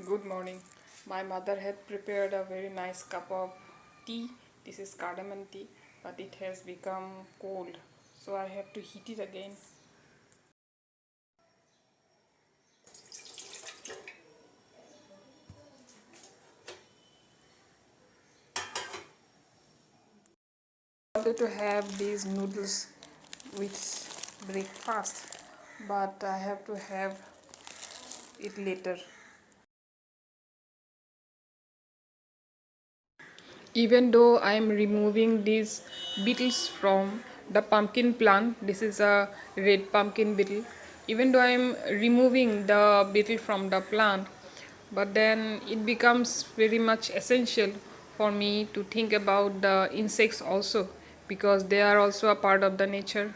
Good morning. My mother had prepared a very nice cup of tea. This is cardamom tea, but it has become cold, so I have to heat it again. I wanted to have these noodles with breakfast, but I have to have it later. Even though I am removing these beetles from the pumpkin plant, this is a red pumpkin beetle. Even though I am removing the beetle from the plant, but then it becomes very much essential for me to think about the insects also, because they are also a part of the nature.